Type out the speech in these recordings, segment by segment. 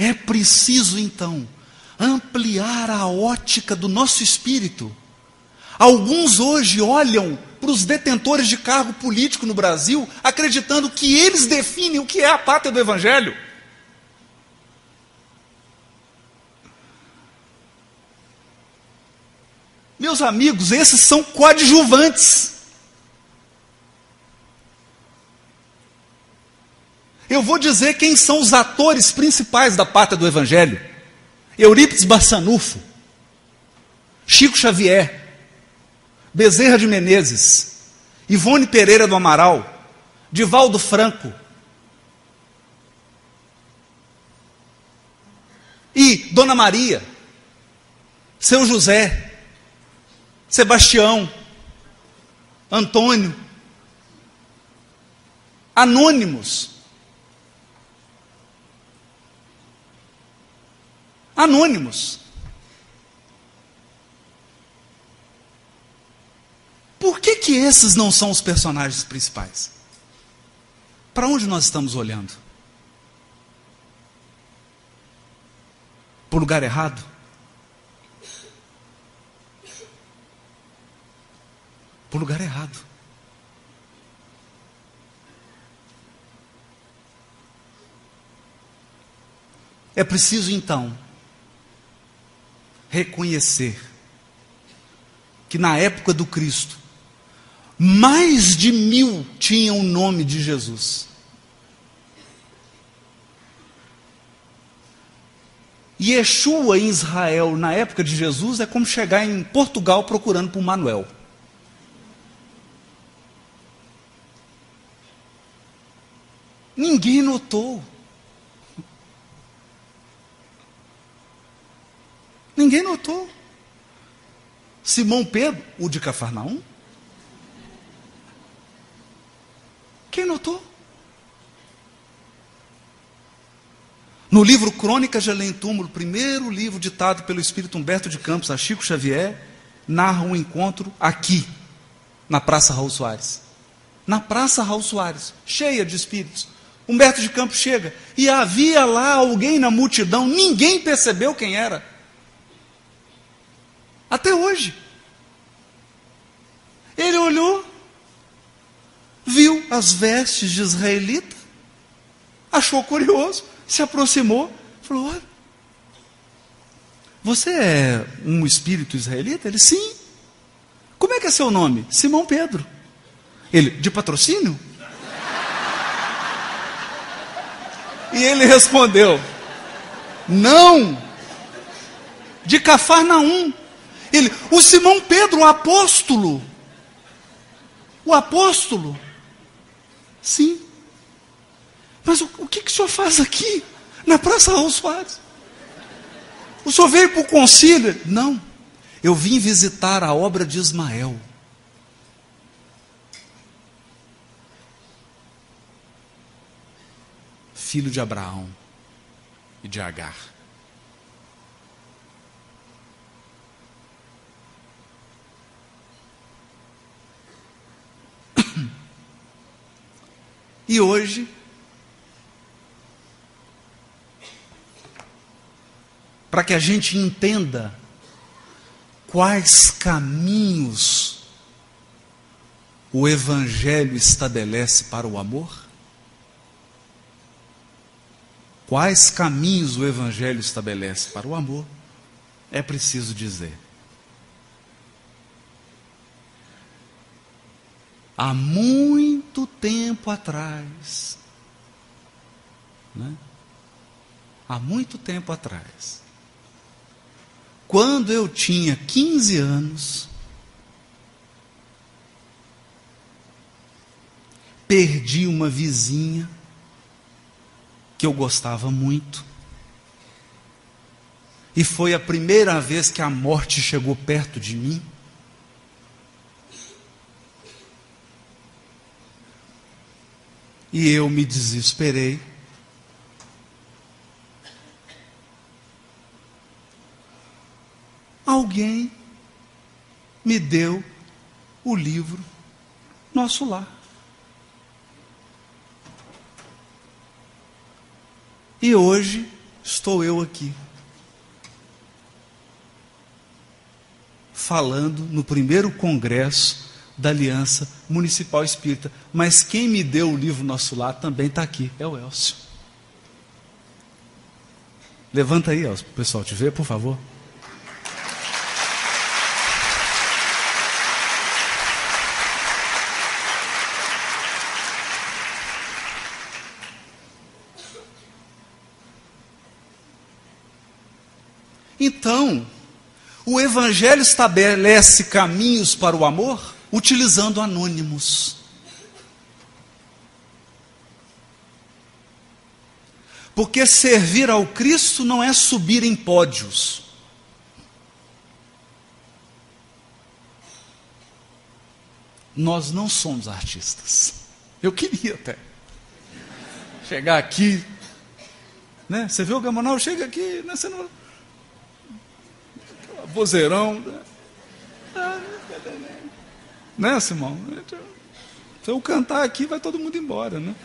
É preciso, então, ampliar a ótica do nosso espírito. Alguns hoje olham para os detentores de cargo político no Brasil, acreditando que eles definem o que é a pátria do Evangelho. Meus amigos, esses são coadjuvantes. Eu vou dizer quem são os atores principais da pátria do Evangelho. Eurípides Barçanufo, Chico Xavier, Bezerra de Menezes, Ivone Pereira do Amaral, Divaldo Franco. E Dona Maria, Seu José, Sebastião, Antônio, anônimos. Anônimos. Por que que esses não são os personagens principais? Para onde nós estamos olhando? Para o lugar errado? Para o lugar errado. É preciso, então, reconhecer que na época do Cristo, mais de 1000 tinham o nome de Jesus. Yeshua em Israel, na época de Jesus, é como chegar em Portugal procurando por Manuel. Ninguém notou. Ninguém notou. Simão Pedro, o de Cafarnaum? Quem notou? No livro Crônicas de Além Túmulo, primeiro livro ditado pelo Espírito Humberto de Campos a Chico Xavier, narra um encontro aqui, na Praça Raul Soares. Na Praça Raul Soares, cheia de espíritos. Humberto de Campos chega, e havia lá alguém na multidão, ninguém percebeu quem era. Até hoje. Ele olhou, viu as vestes de israelita, achou curioso, se aproximou, falou: olha, você é um espírito israelita? Ele: sim. Como é que é seu nome? Simão Pedro. Ele: de patrocínio? E ele respondeu: não, de Cafarnaum. Ele: o Simão Pedro, o apóstolo. O apóstolo? Sim. Mas o que o senhor faz aqui, na Praça Raul Soares? O senhor veio para o concílio? Não, eu vim visitar a obra de Ismael. Filho de Abraão e de Agar. E hoje, para que a gente entenda quais caminhos o Evangelho estabelece para o amor, quais caminhos o Evangelho estabelece para o amor, é preciso dizer: há muito tempo atrás, né? Há muito tempo atrás, quando eu tinha 15 anos, perdi uma vizinha que eu gostava muito, e foi a primeira vez que a morte chegou perto de mim. E eu me desesperei. Alguém me deu o livro Nosso Lar. E hoje estou eu aqui, falando no primeiro congresso da Aliança Municipal Espírita. Mas quem me deu o livro Nosso Lar também está aqui, é o Elcio. Levanta aí, Elcio, para o pessoal te ver, por favor. Então, o Evangelho estabelece caminhos para o amor utilizando anônimos. Porque servir ao Cristo não é subir em pódios. Nós não somos artistas. Eu queria até chegar aqui, né? Você vê o Gamanal, chega aqui, né? Você não... vozeirão, né, Simão? Se eu cantar aqui, vai todo mundo embora, né?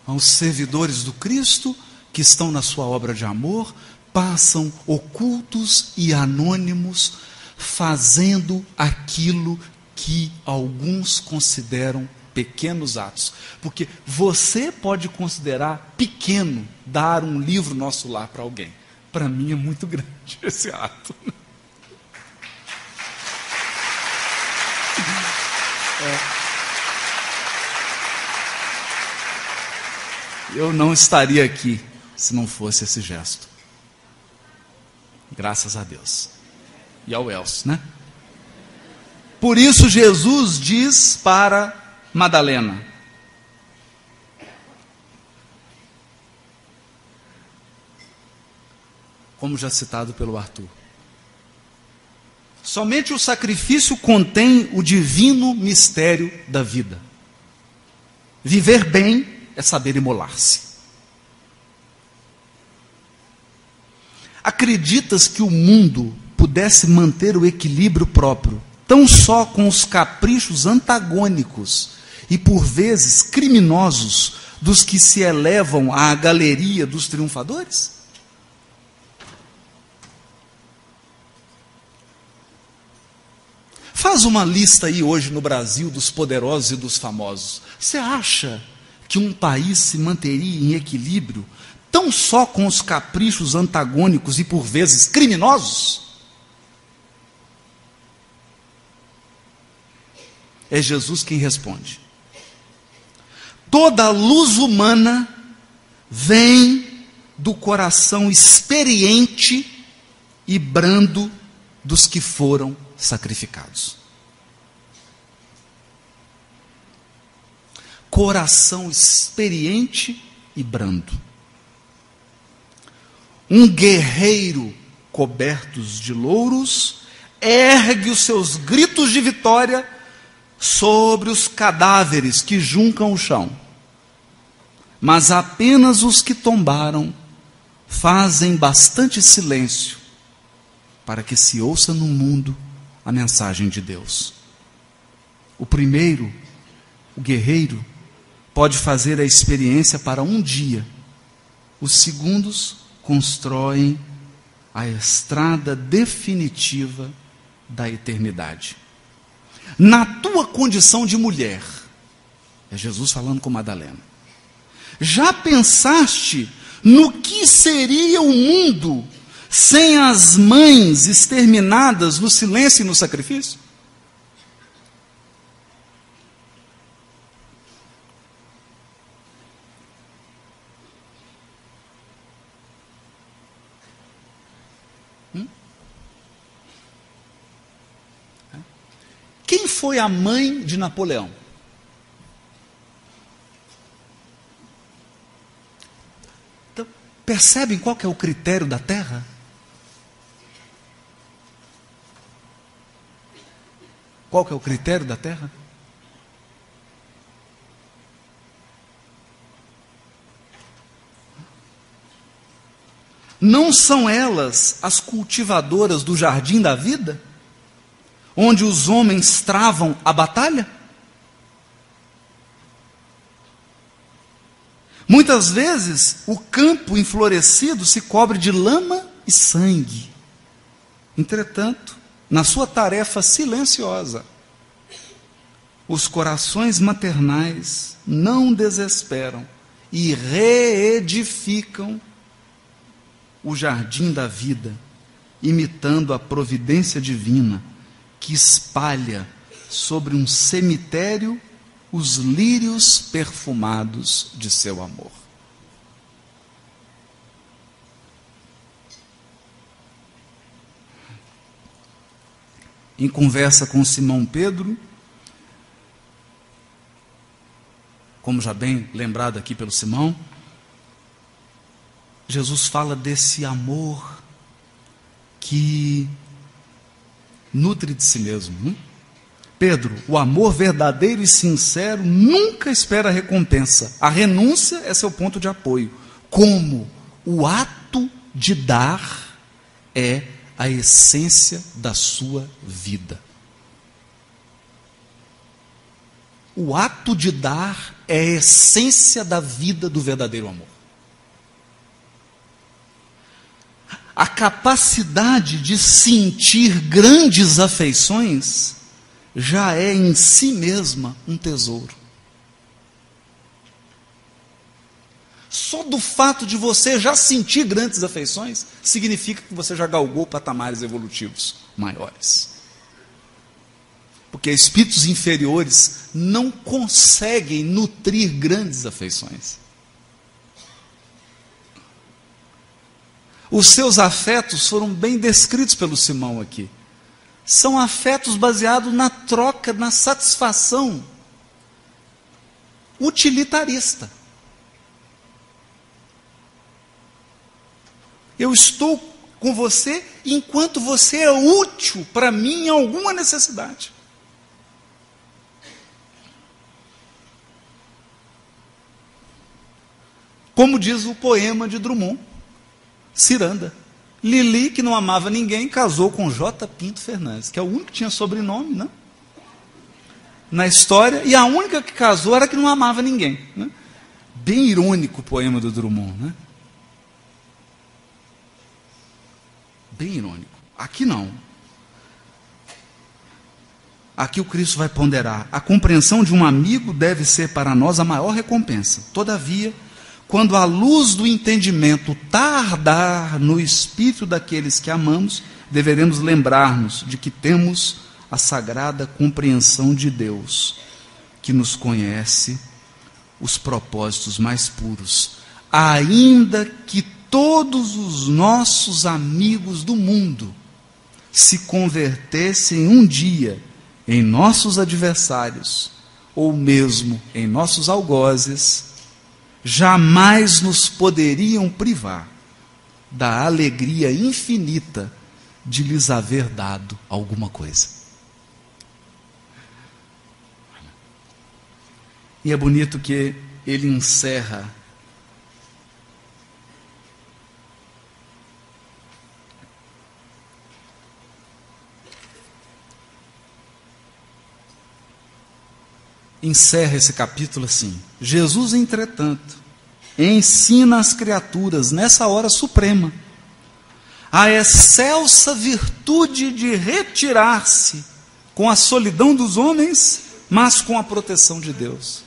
Os servidores do Cristo, que estão na sua obra de amor, passam ocultos e anônimos, fazendo aquilo que alguns consideram pequenos atos. Porque você pode considerar pequeno dar um livro Nosso Lar para alguém. Para mim é muito grande esse ato. Eu não estaria aqui se não fosse esse gesto. Graças a Deus. E ao Elcio, né? Por isso Jesus diz para Madalena: como já citado pelo Arthur, somente o sacrifício contém o divino mistério da vida. Viver bem é saber imolar-se. Acreditas que o mundo pudesse manter o equilíbrio próprio tão só com os caprichos antagônicos e por vezes criminosos dos que se elevam à galeria dos triunfadores? Faz uma lista aí hoje no Brasil dos poderosos e dos famosos. Você acha que um país se manteria em equilíbrio tão só com os caprichos antagônicos e por vezes criminosos? É Jesus quem responde. Toda luz humana vem do coração experiente e brando dos que foram sacrificados. Coração experiente e brando. Um guerreiro cobertos de louros ergue os seus gritos de vitória sobre os cadáveres que juncam o chão. Mas apenas os que tombaram fazem bastante silêncio para que se ouça no mundo a mensagem de Deus. O primeiro, o guerreiro, pode fazer a experiência para um dia. Os segundos constroem a estrada definitiva da eternidade. Na tua condição de mulher, é Jesus falando com Madalena, já pensaste no que seria o mundo sem as mães exterminadas no silêncio e no sacrifício? Quem foi a mãe de Napoleão? Então, percebem qual que é o critério da terra? Qual que é o critério da terra? Não são elas as cultivadoras do jardim da vida? Onde os homens travam a batalha? Muitas vezes, o campo enflorescido se cobre de lama e sangue. Entretanto, na sua tarefa silenciosa, os corações maternais não desesperam e reedificam o jardim da vida, imitando a providência divina que espalha sobre um cemitério os lírios perfumados de seu amor. Em conversa com Simão Pedro, como já bem lembrado aqui pelo Simão, Jesus fala desse amor que nutre de si mesmo. Pedro, o amor verdadeiro e sincero nunca espera recompensa. A renúncia é seu ponto de apoio. Como o ato de dar é a essência da sua vida. O ato de dar é a essência da vida do verdadeiro amor. A capacidade de sentir grandes afeições já é em si mesma um tesouro. Só do fato de você já sentir grandes afeições, significa que você já galgou patamares evolutivos maiores. Porque espíritos inferiores não conseguem nutrir grandes afeições. Os seus afetos foram bem descritos pelo Simão aqui. São afetos baseados na troca, na satisfação utilitarista. Eu estou com você enquanto você é útil para mim em alguma necessidade. Como diz o poema de Drummond, Ciranda. Lili, que não amava ninguém, casou com J. Pinto Fernandes, que é o único que tinha sobrenome, né? Na história, e a única que casou era que não amava ninguém. Né? Bem irônico o poema do Drummond, né? Bem irônico. Aqui não. Aqui o Cristo vai ponderar. A compreensão de um amigo deve ser para nós a maior recompensa. Todavia, quando a luz do entendimento tardar no espírito daqueles que amamos, deveremos lembrar-nos de que temos a sagrada compreensão de Deus, que nos conhece os propósitos mais puros. Ainda que todos os nossos amigos do mundo se convertessem um dia em nossos adversários, ou mesmo em nossos algozes, jamais nos poderiam privar da alegria infinita de lhes haver dado alguma coisa. E é bonito que ele encerra esse capítulo assim: Jesus, entretanto, ensina as criaturas, nessa hora suprema, a excelsa virtude de retirar-se com a solidão dos homens, mas com a proteção de Deus.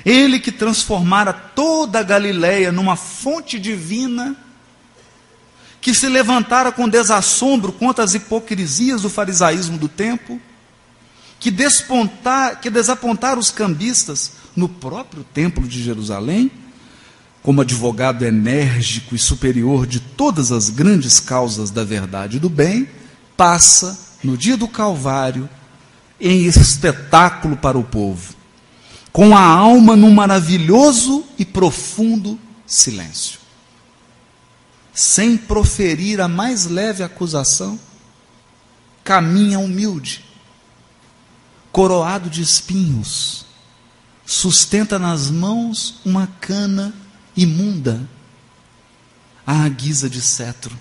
Ele que transformara toda a Galileia numa fonte divina, que se levantara com desassombro contra as hipocrisias do farisaísmo do tempo, que desapontara os cambistas no próprio templo de Jerusalém, como advogado enérgico e superior de todas as grandes causas da verdade e do bem, passa, no dia do Calvário, em espetáculo para o povo, com a alma num maravilhoso e profundo silêncio. Sem proferir a mais leve acusação, caminha humilde, coroado de espinhos, sustenta nas mãos uma cana imunda, à guisa de cetro,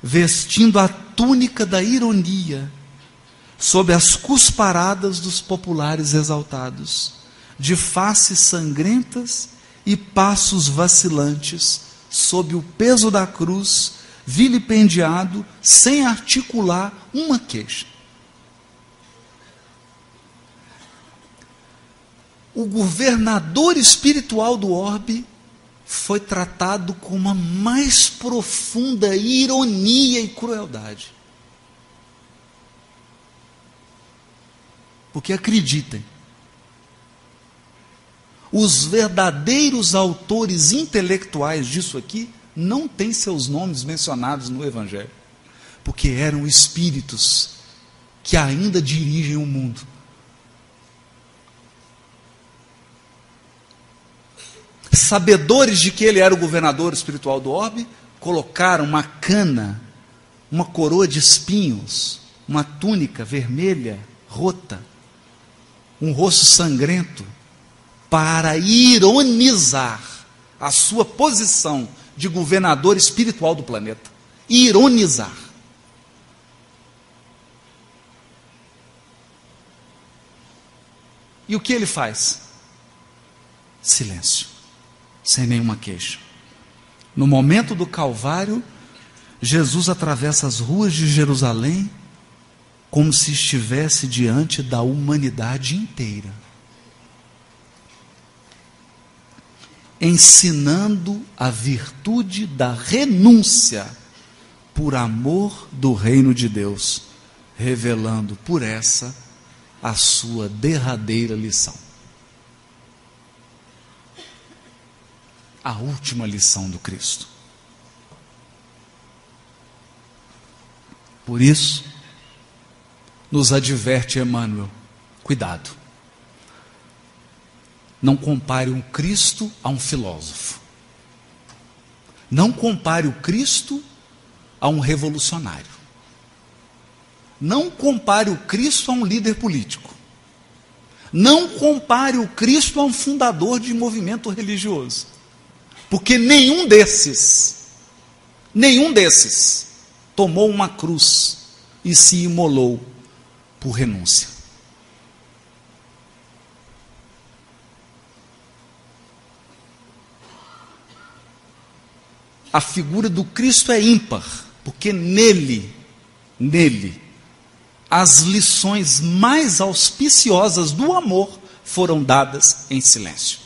vestindo a túnica da ironia, sob as cusparadas dos populares exaltados, de faces sangrentas e passos vacilantes, sob o peso da cruz, vilipendiado, sem articular uma queixa. O governador espiritual do orbe foi tratado com uma mais profunda ironia e crueldade. Porque acreditem, os verdadeiros autores intelectuais disso aqui não têm seus nomes mencionados no Evangelho, porque eram espíritos que ainda dirigem o mundo. Sabedores de que ele era o governador espiritual do orbe, colocaram uma cana, uma coroa de espinhos, uma túnica vermelha, rota, um rosto sangrento, para ironizar a sua posição de governador espiritual do planeta. Ironizar. E o que ele faz? Silêncio. Sem nenhuma queixa. No momento do Calvário, Jesus atravessa as ruas de Jerusalém como se estivesse diante da humanidade inteira, ensinando a virtude da renúncia por amor do reino de Deus, revelando por essa a sua derradeira lição. A última lição do Cristo. Por isso, nos adverte Emmanuel: cuidado. Não compare um Cristo a um filósofo. Não compare o Cristo a um revolucionário. Não compare o Cristo a um líder político. Não compare o Cristo a um fundador de movimento religioso. Porque nenhum desses tomou uma cruz e se imolou por renúncia. A figura do Cristo é ímpar, porque nele, as lições mais auspiciosas do amor foram dadas em silêncio.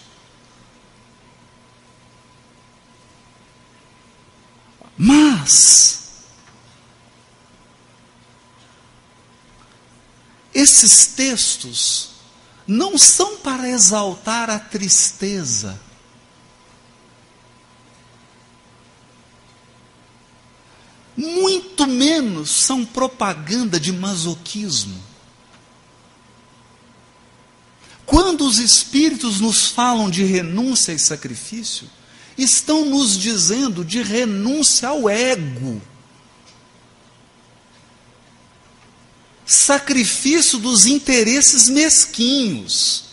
Mas esses textos não são para exaltar a tristeza, muito menos são propaganda de masoquismo. Quando os Espíritos nos falam de renúncia e sacrifício, estão nos dizendo de renúncia ao ego, sacrifício dos interesses mesquinhos.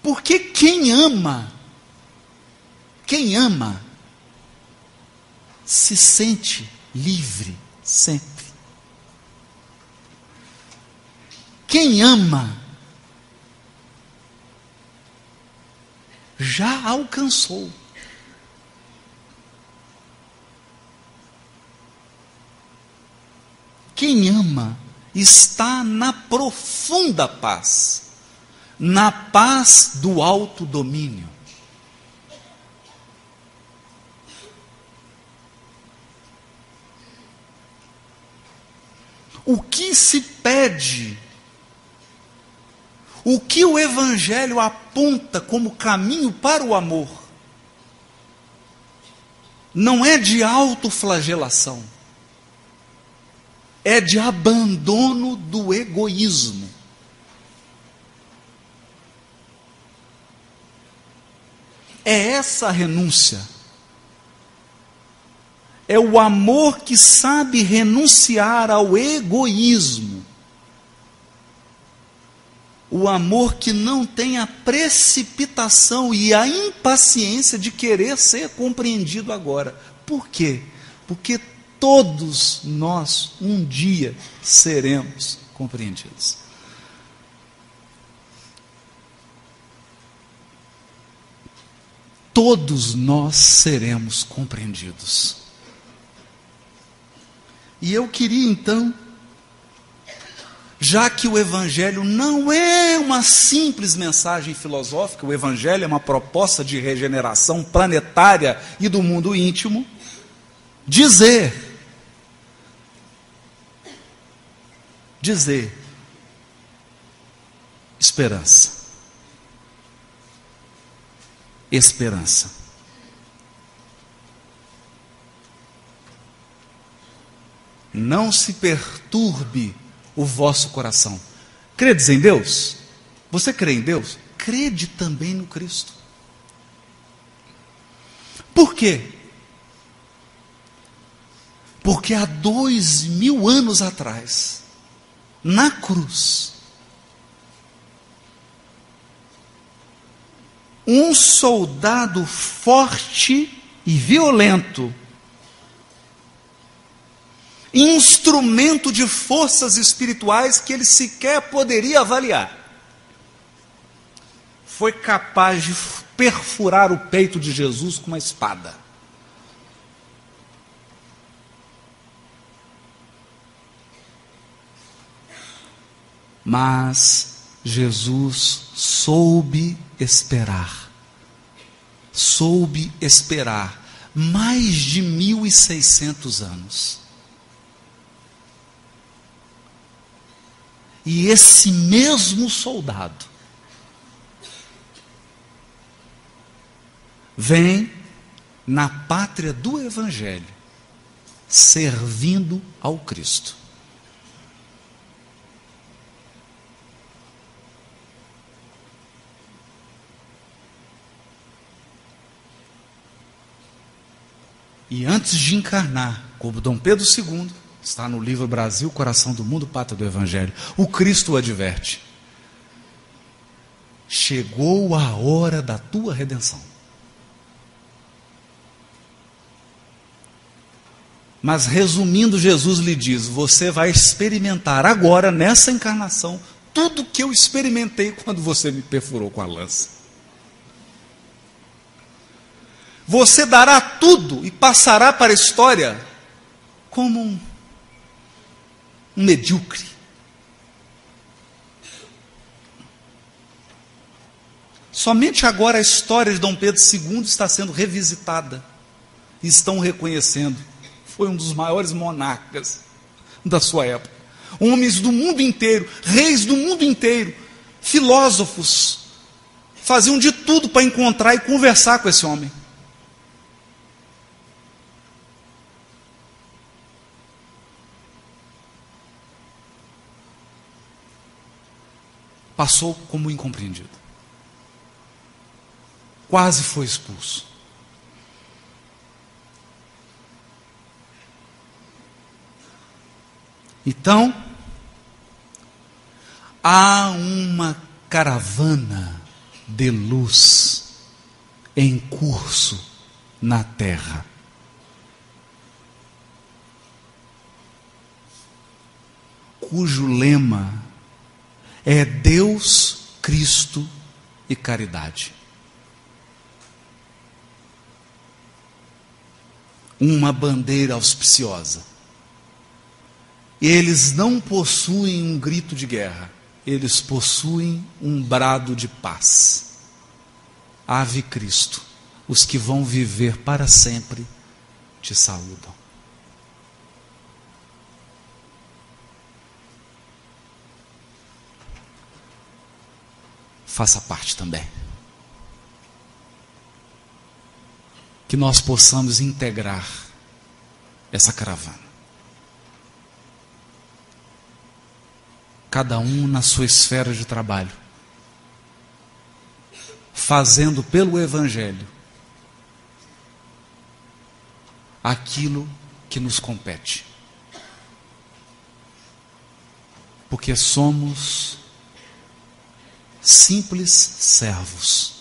Porque quem ama, se sente livre sempre. Quem ama, já alcançou. Quem ama está na profunda paz, na paz do autodomínio. O que se pede, o que o Evangelho aponta como caminho para o amor, não é de autoflagelação, é de abandono do egoísmo. É essa a renúncia. É o amor que sabe renunciar ao egoísmo. O amor que não tem a precipitação e a impaciência de querer ser compreendido agora. Por quê? Porque todos nós um dia seremos compreendidos. todos nós seremos compreendidos. E eu queria então, já que o Evangelho não é uma simples mensagem filosófica, o Evangelho é uma proposta de regeneração planetária e do mundo íntimo, dizer, esperança. Esperança. Não se perturbe o vosso coração. Credes em Deus? Você crê em Deus? Crede também no Cristo. Por quê? Porque há 2000 anos atrás, na cruz, um soldado forte e violento, instrumento de forças espirituais que ele sequer poderia avaliar, foi capaz de perfurar o peito de Jesus com uma espada. Mas Jesus soube esperar mais de 1600 anos. E esse mesmo soldado vem na pátria do Evangelho, servindo ao Cristo. E antes de encarnar, como Dom Pedro II, está no livro Brasil, Coração do Mundo, Pátria do Evangelho, o Cristo o adverte: chegou a hora da tua redenção. Mas resumindo, Jesus lhe diz: você vai experimentar agora, nessa encarnação, tudo que eu experimentei quando você me perfurou com a lança. Você dará tudo e passará para a história como um medíocre. Somente agora a história de Dom Pedro II está sendo revisitada. E estão reconhecendo. Foi um dos maiores monarcas da sua época. Homens do mundo inteiro, reis do mundo inteiro, filósofos, faziam de tudo para encontrar e conversar com esse homem. Passou como incompreendido. Quase foi expulso. Então, há uma caravana de luz em curso na terra. Cujo lema é Deus, Cristo e caridade. Uma bandeira auspiciosa. Eles não possuem um grito de guerra, eles possuem um brado de paz. Ave Cristo, os que vão viver para sempre te saúdam. Faça parte também. Que nós possamos integrar essa caravana. Cada um na sua esfera de trabalho, fazendo pelo Evangelho aquilo que nos compete. Porque somos simples servos,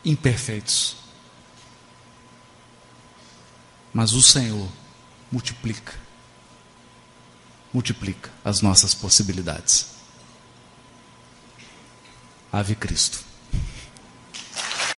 imperfeitos. Mas o Senhor multiplica as nossas possibilidades. Ave Cristo.